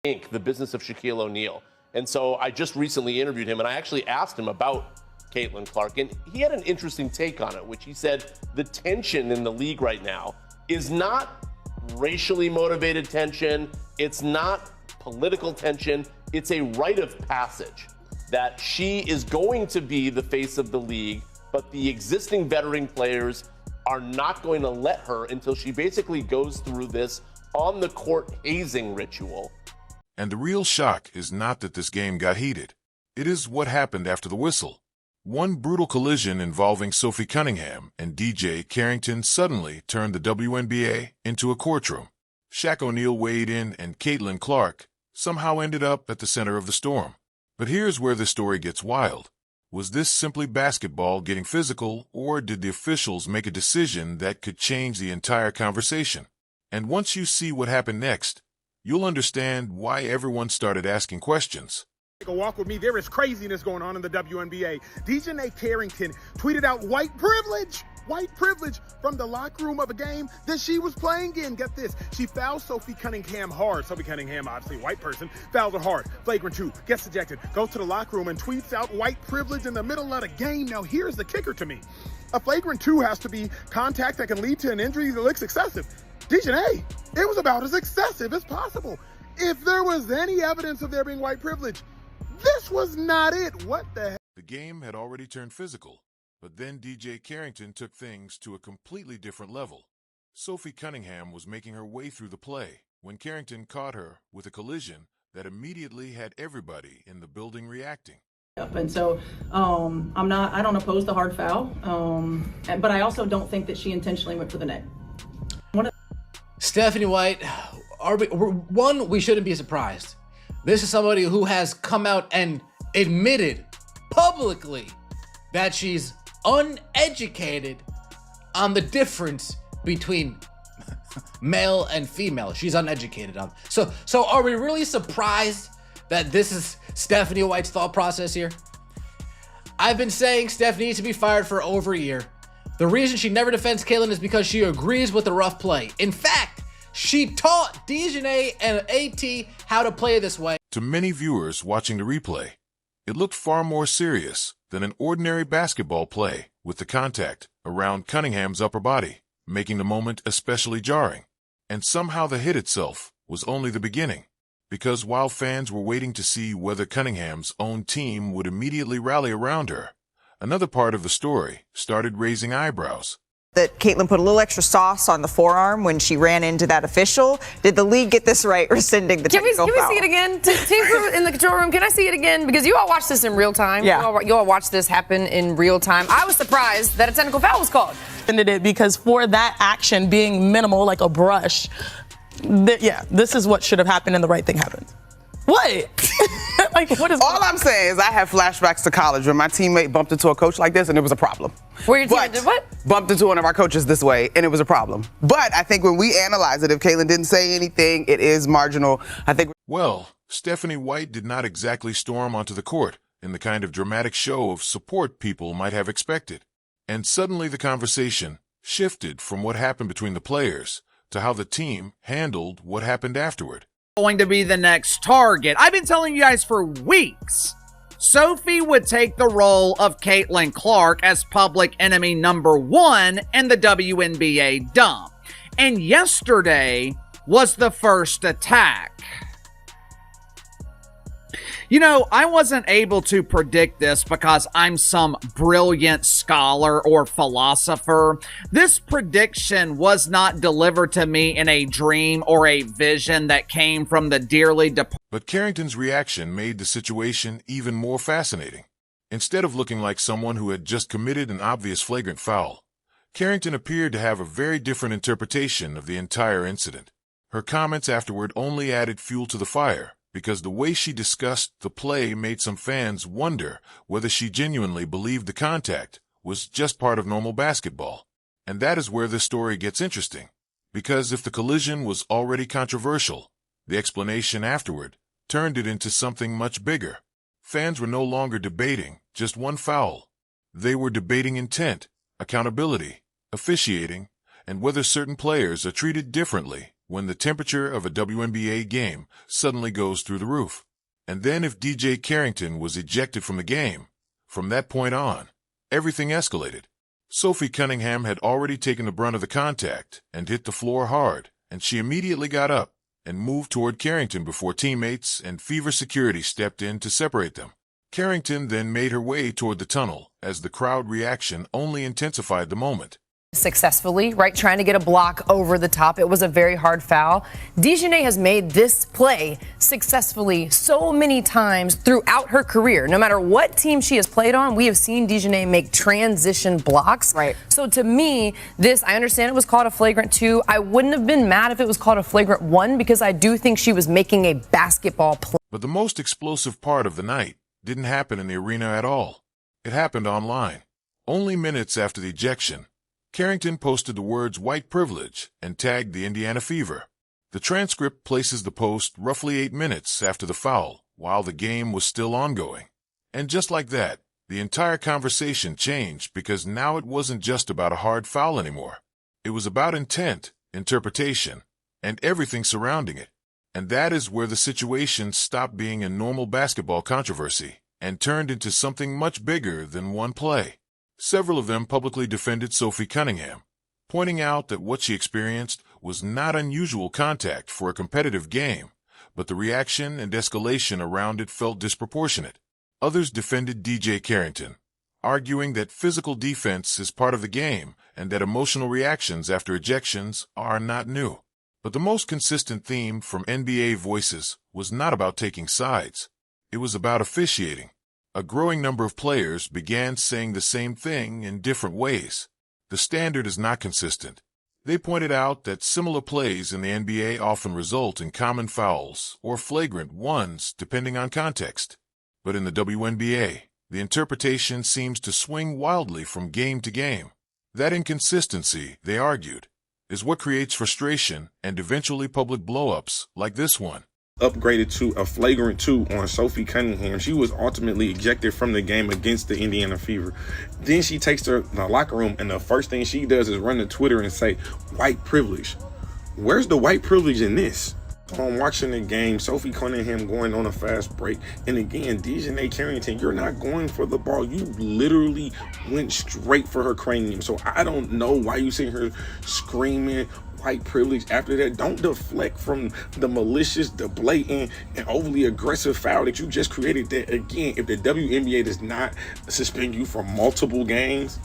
Inc., the business of Shaquille O'Neal. And so I just recently interviewed him, and I actually asked him about Caitlin Clark, and he had an interesting take on it, which he said the tension in the league right now is not racially motivated tension, it's not political tension, it's a rite of passage that she is going to be the face of the league, but the existing veteran players are not going to let her until she basically goes through this on-the-court hazing ritual. And the real shock is not that this game got heated. It is what happened after the whistle. One brutal collision involving Sophie Cunningham and DJ Carrington suddenly turned the WNBA into a courtroom. Shaq O'Neal weighed in, and Caitlin Clark somehow ended up at the center of the storm. But here's where the story gets wild. Was this simply basketball getting physical, or did the officials make a decision that could change the entire conversation? And once you see what happened next, you'll understand why everyone started asking questions. Take a walk with me. There is craziness going on in the WNBA. DJ Carrington tweeted out white privilege from the locker room of a game that she was playing in. Get this. She fouls Sophie Cunningham hard. Sophie Cunningham, obviously a white person, fouls her hard. Flagrant 2, gets ejected, goes to the locker room and tweets out white privilege in the middle of the game. Now here's the kicker to me. A flagrant 2 has to be contact that can lead to an injury that looks excessive. DJ, it was about as excessive as possible. If there was any evidence of there being white privilege, this was not it. What the heck? The game had already turned physical, but then DJ Carrington took things to a completely different level. Sophie Cunningham was making her way through the play when Carrington caught her with a collision that immediately had everybody in the building reacting. And so I don't oppose the hard foul, but I also don't think that she intentionally went for the net. Stephanie White, we shouldn't be surprised. This is somebody who has come out and admitted publicly that she's uneducated on the difference between male and female. She's uneducated on. So are we really surprised that this is Stephanie White's thought process here? I've been saying Stephanie needs to be fired for over a year. The reason she never defends Caitlin is because she agrees with the rough play. In fact, she taught Dejanay and AT how to play this way. To many viewers watching the replay, it looked far more serious than an ordinary basketball play, with the contact around Cunningham's upper body, making the moment especially jarring. And somehow the hit itself was only the beginning, because while fans were waiting to see whether Cunningham's own team would immediately rally around her, another part of the story started raising eyebrows. That Caitlin put a little extra sauce on the forearm when she ran into that official. Did the league get this right, rescinding the technical foul? Can we see it again? Team crew in the control room, can I see it again? Because you all watched this in real time. Yeah. You all watched this happen in real time. I was surprised that a technical foul was called. It because for that action being minimal, like a brush, this is what should have happened and the right thing happened. What? What is all I'm saying is I have flashbacks to college when my teammate bumped into a coach like this and it was a problem. Where your teammate did what? Bumped into one of our coaches this way and it was a problem. But I think when we analyze it, if Caitlin didn't say anything, it is marginal. Well, Stephanie White did not exactly storm onto the court in the kind of dramatic show of support people might have expected. And suddenly the conversation shifted from what happened between the players to how the team handled what happened afterward. Going to be the next target. I've been telling you guys for weeks, Sophie would take the role of Caitlin Clark as public enemy number 1 in the WNBA dump. And yesterday was the first attack. You know, I wasn't able to predict this because I'm some brilliant scholar or philosopher. This prediction was not delivered to me in a dream or a vision that came from the dearly departed. But Carrington's reaction made the situation even more fascinating. Instead of looking like someone who had just committed an obvious flagrant foul, Carrington appeared to have a very different interpretation of the entire incident. Her comments afterward only added fuel to the fire, because the way she discussed the play made some fans wonder whether she genuinely believed the contact was just part of normal basketball. And that is where this story gets interesting, because if the collision was already controversial, the explanation afterward turned it into something much bigger. Fans were no longer debating just one foul. They were debating intent, accountability, officiating, and whether certain players are treated differently when the temperature of a WNBA game suddenly goes through the roof. And then if DJ Carrington was ejected from the game, from that point on, everything escalated. Sophie Cunningham had already taken the brunt of the contact and hit the floor hard, and she immediately got up and moved toward Carrington before teammates and Fever security stepped in to separate them. Carrington then made her way toward the tunnel as the crowd reaction only intensified the moment. Successfully, right? Trying to get a block over the top. It was a very hard foul. DiJonai has made this play successfully so many times throughout her career. No matter what team she has played on, we have seen DiJonai make transition blocks. Right. So to me, I understand it was called a flagrant 2. I wouldn't have been mad if it was called a flagrant 1 because I do think she was making a basketball play. But the most explosive part of the night didn't happen in the arena at all. It happened online. Only minutes after the ejection, Carrington posted the words white privilege and tagged the Indiana Fever. The transcript places the post roughly 8 minutes after the foul, while the game was still ongoing. And just like that, the entire conversation changed because now it wasn't just about a hard foul anymore. It was about intent, interpretation, and everything surrounding it. And that is where the situation stopped being a normal basketball controversy and turned into something much bigger than one play. Several of them publicly defended Sophie Cunningham, pointing out that what she experienced was not unusual contact for a competitive game, but the reaction and escalation around it felt disproportionate. Others defended DJ Carrington, arguing that physical defense is part of the game and that emotional reactions after ejections are not new. But the most consistent theme from NBA voices was not about taking sides. It was about officiating. A growing number of players began saying the same thing in different ways. The standard is not consistent. They pointed out that similar plays in the NBA often result in common fouls or flagrant ones depending on context. But in the WNBA, the interpretation seems to swing wildly from game to game. That inconsistency, they argued, is what creates frustration and eventually public blow-ups like this one. Upgraded to a flagrant 2 on Sophie Cunningham. She was ultimately ejected from the game against the Indiana Fever. Then she takes her to the locker room, and the first thing she does is run to Twitter and say, white privilege. Where's the white privilege in this? I'm watching the game, Sophie Cunningham going on a fast break. And again, DiJonai Carrington, you're not going for the ball. You literally went straight for her cranium. So I don't know why you sitting here screaming white privilege after that. Don't deflect from the malicious, the blatant, and overly aggressive foul that you just created. That again, if the WNBA does not suspend you for multiple games.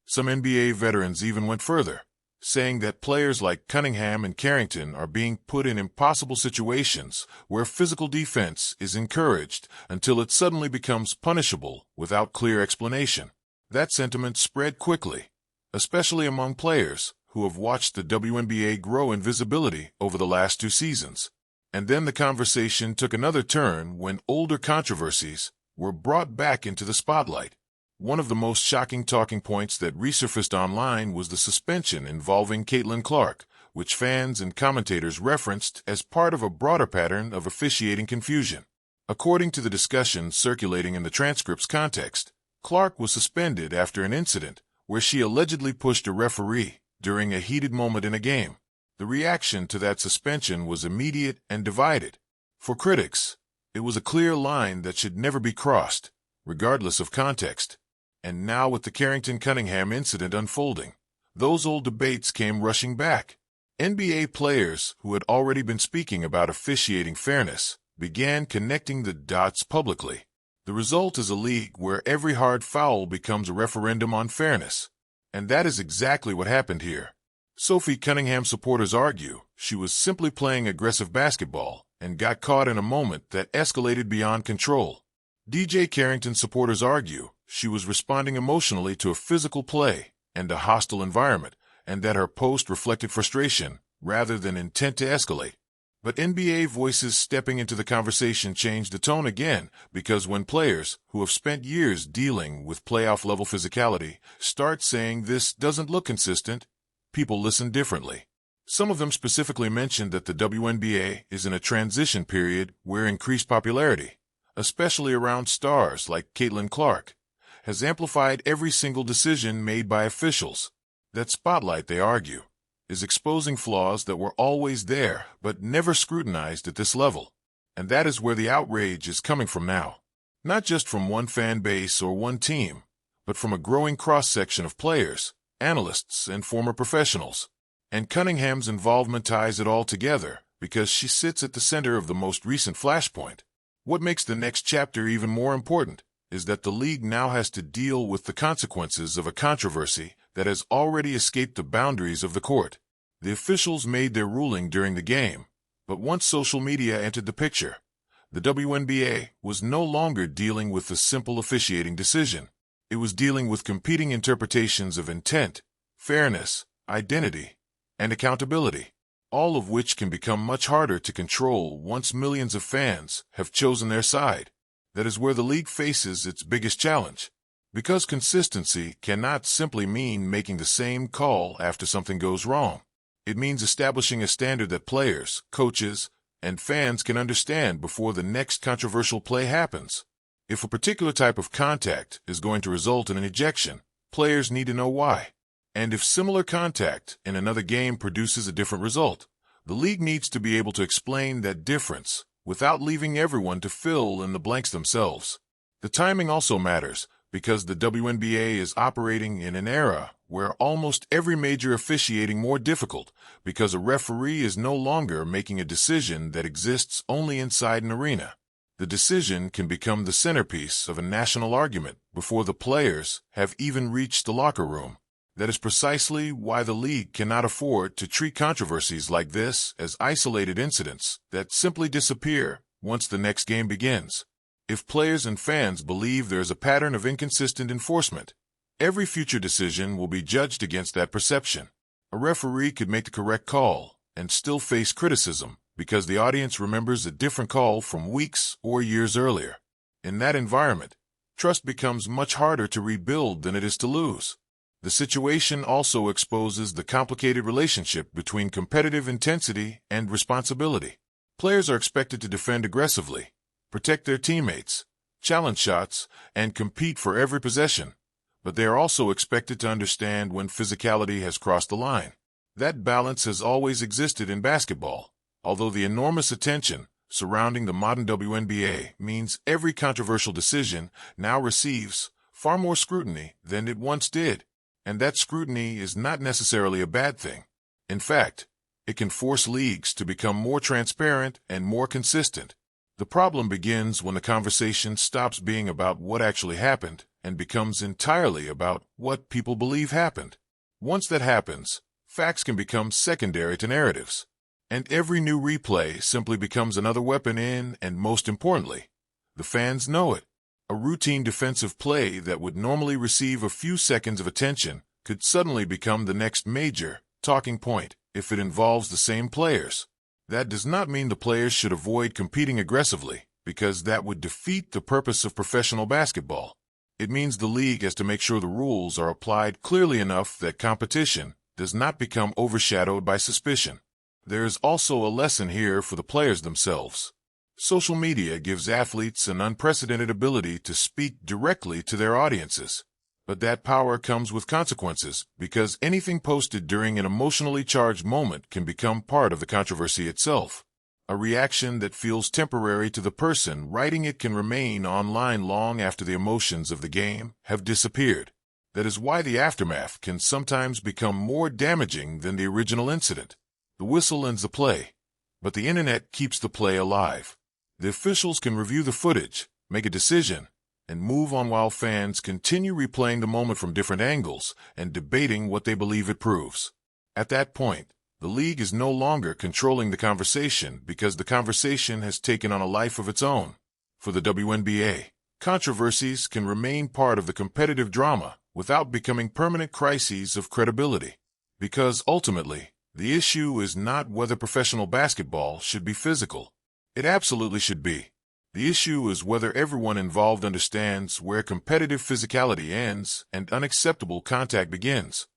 Some NBA veterans even went further, saying that players like Cunningham and Carrington are being put in impossible situations where physical defense is encouraged until it suddenly becomes punishable without clear explanation. That sentiment spread quickly, especially among players who have watched the WNBA grow in visibility over the last 2 seasons. And then the conversation took another turn when older controversies were brought back into the spotlight. One of the most shocking talking points that resurfaced online was the suspension involving Caitlin Clark, which fans and commentators referenced as part of a broader pattern of officiating confusion. According to the discussion circulating in the transcript's context, Clark was suspended after an incident where she allegedly pushed a referee during a heated moment in a game. The reaction to that suspension was immediate and divided. For critics, it was a clear line that should never be crossed, regardless of context. And now with the Carrington-Cunningham incident unfolding, those old debates came rushing back. NBA players who had already been speaking about officiating fairness began connecting the dots publicly. The result is a league where every hard foul becomes a referendum on fairness. And that is exactly what happened here. Sophie Cunningham supporters argue she was simply playing aggressive basketball and got caught in a moment that escalated beyond control. DJ Carrington supporters argue she was responding emotionally to a physical play and a hostile environment, and that her post reflected frustration rather than intent to escalate. But NBA voices stepping into the conversation changed the tone again, because when players who have spent years dealing with playoff-level physicality start saying this doesn't look consistent, people listen differently. Some of them specifically mentioned that the WNBA is in a transition period where increased popularity, especially around stars like Caitlin Clark, has amplified every single decision made by officials. That spotlight, they argue, is exposing flaws that were always there but never scrutinized at this level. And that is where the outrage is coming from now. Not just from one fan base or one team, but from a growing cross-section of players, analysts, and former professionals. And Cunningham's involvement ties it all together because she sits at the center of the most recent flashpoint. What makes the next chapter even more important is that the league now has to deal with the consequences of a controversy that has already escaped the boundaries of the court. The officials made their ruling during the game, but once social media entered the picture, the WNBA was no longer dealing with the simple officiating decision. It was dealing with competing interpretations of intent, fairness, identity, and accountability, all of which can become much harder to control once millions of fans have chosen their side. That is where the league faces its biggest challenge, because consistency cannot simply mean making the same call after something goes wrong. It means establishing a standard that players, coaches, and fans can understand before the next controversial play happens. If a particular type of contact is going to result in an ejection, players need to know why. And if similar contact in another game produces a different result, the league needs to be able to explain that difference without leaving everyone to fill in the blanks themselves. The timing also matters because the WNBA is operating in an era where almost every major officiating more difficult because a referee is no longer making a decision that exists only inside an arena. The decision can become the centerpiece of a national argument before the players have even reached the locker room. That is precisely why the league cannot afford to treat controversies like this as isolated incidents that simply disappear once the next game begins. If players and fans believe there is a pattern of inconsistent enforcement, every future decision will be judged against that perception. A referee could make the correct call and still face criticism because the audience remembers a different call from weeks or years earlier. In that environment, trust becomes much harder to rebuild than it is to lose. The situation also exposes the complicated relationship between competitive intensity and responsibility. Players are expected to defend aggressively, protect their teammates, challenge shots, and compete for every possession, but they are also expected to understand when physicality has crossed the line. That balance has always existed in basketball, although the enormous attention surrounding the modern WNBA means every controversial decision now receives far more scrutiny than it once did. And that scrutiny is not necessarily a bad thing. In fact, it can force leagues to become more transparent and more consistent. The problem begins when the conversation stops being about what actually happened and becomes entirely about what people believe happened. Once that happens, facts can become secondary to narratives. And every new replay simply becomes another weapon in, and most importantly, the fans know it. A routine defensive play that would normally receive a few seconds of attention could suddenly become the next major talking point if it involves the same players. That does not mean the players should avoid competing aggressively, because that would defeat the purpose of professional basketball. It means the league has to make sure the rules are applied clearly enough that competition does not become overshadowed by suspicion. There is also a lesson here for the players themselves. Social media gives athletes an unprecedented ability to speak directly to their audiences. But that power comes with consequences because anything posted during an emotionally charged moment can become part of the controversy itself. A reaction that feels temporary to the person writing it can remain online long after the emotions of the game have disappeared. That is why the aftermath can sometimes become more damaging than the original incident. The whistle ends the play, but the internet keeps the play alive. The officials can review the footage, make a decision, and move on while fans continue replaying the moment from different angles and debating what they believe it proves. At that point, the league is no longer controlling the conversation because the conversation has taken on a life of its own. For the WNBA, controversies can remain part of the competitive drama without becoming permanent crises of credibility. Because ultimately, the issue is not whether professional basketball should be physical. It absolutely should be. The issue is whether everyone involved understands where competitive physicality ends and unacceptable contact begins.